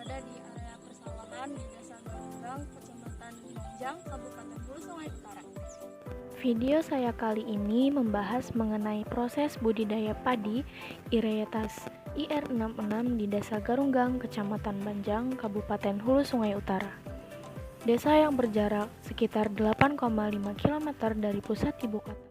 berada di area persawahan di Desa Garunggang, Kecamatan Banjang, Kabupaten Hulu Sungai Utara. Video saya kali ini membahas mengenai proses budidaya padi Ireatas IR66 di Desa Garunggang, Kecamatan Banjang, Kabupaten Hulu Sungai Utara. Desa yang berjarak sekitar 8,5 km dari pusat ibu kota.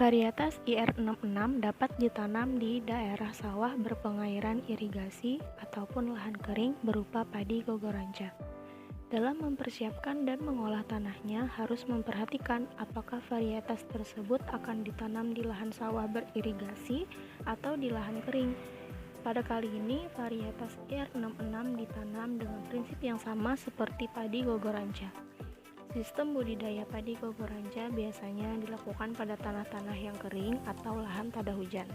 Varietas IR66 dapat ditanam di daerah sawah berpengairan irigasi ataupun lahan kering berupa padi gogoranca. Dalam mempersiapkan dan mengolah tanahnya harus memperhatikan apakah varietas tersebut akan ditanam di lahan sawah beririgasi atau di lahan kering. Pada kali ini, varietas IR66 ditanam dengan prinsip yang sama seperti padi gogoranca. Sistem budidaya padi gogoranca biasanya dilakukan pada tanah-tanah yang kering atau lahan tada hujan.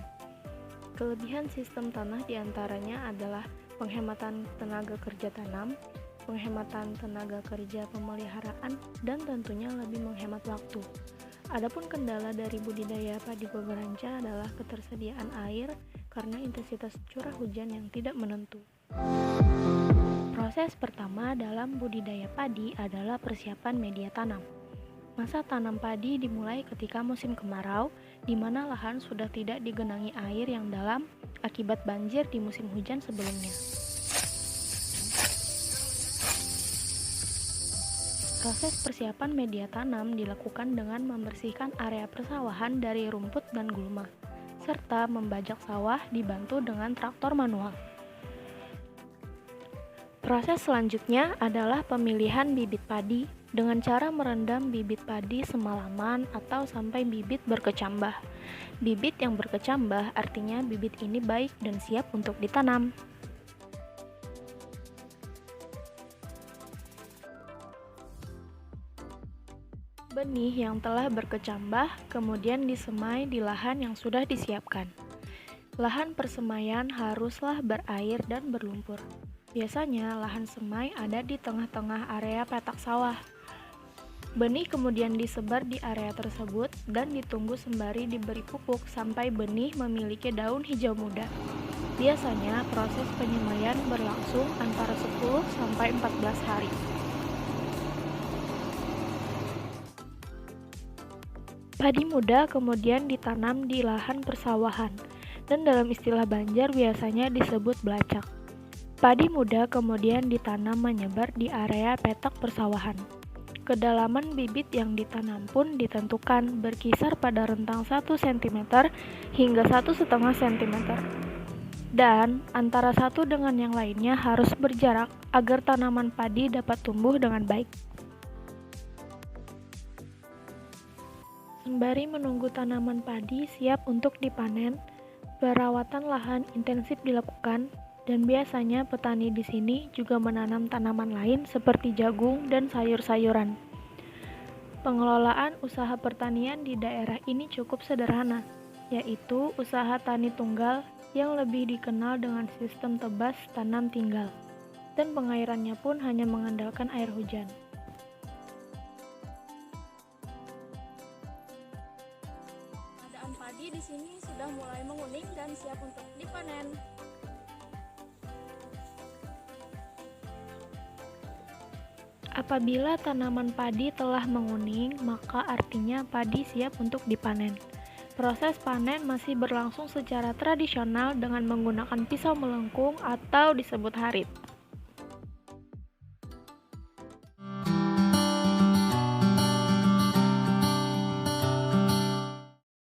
Kelebihan sistem tanah diantaranya adalah penghematan tenaga kerja tanam, penghematan tenaga kerja pemeliharaan, dan tentunya lebih menghemat waktu. Adapun kendala dari budidaya padi gogoranca adalah ketersediaan air karena intensitas curah hujan yang tidak menentu. Proses pertama dalam budidaya padi adalah persiapan media tanam. Masa tanam padi dimulai ketika musim kemarau, di mana lahan sudah tidak digenangi air yang dalam akibat banjir di musim hujan sebelumnya. Proses persiapan media tanam dilakukan dengan membersihkan area persawahan dari rumput dan gulma, serta membajak sawah dibantu dengan traktor manual. Proses selanjutnya adalah pemilihan bibit padi dengan cara merendam bibit padi semalaman atau sampai bibit berkecambah. Bibit yang berkecambah artinya bibit ini baik dan siap untuk ditanam. Benih yang telah berkecambah kemudian disemai di lahan yang sudah disiapkan. Lahan persemaian haruslah berair dan berlumpur. Biasanya lahan semai ada di tengah-tengah area petak sawah. Benih kemudian disebar di area tersebut dan ditunggu sembari diberi pupuk sampai benih memiliki daun hijau muda. Biasanya proses penyemaian berlangsung antara 10 sampai 14 hari. Padi muda kemudian ditanam di lahan persawahan dan dalam istilah Banjar biasanya disebut belacak. Padi muda kemudian ditanam menyebar di area petak persawahan. Kedalaman bibit yang ditanam pun ditentukan berkisar pada rentang 1 cm hingga 1,5 cm. Dan antara satu dengan yang lainnya harus berjarak agar tanaman padi dapat tumbuh dengan baik. Sembari menunggu tanaman padi siap untuk dipanen, perawatan lahan intensif dilakukan. Dan biasanya petani di sini juga menanam tanaman lain seperti jagung dan sayur-sayuran. Pengelolaan usaha pertanian di daerah ini cukup sederhana, yaitu usaha tani tunggal yang lebih dikenal dengan sistem tebas tanam tinggal, dan pengairannya pun hanya mengandalkan air hujan. Keadaan padi di sini sudah mulai menguning dan siap untuk dipanen. Apabila tanaman padi telah menguning, maka artinya padi siap untuk dipanen. Proses panen masih berlangsung secara tradisional dengan menggunakan pisau melengkung atau disebut harit.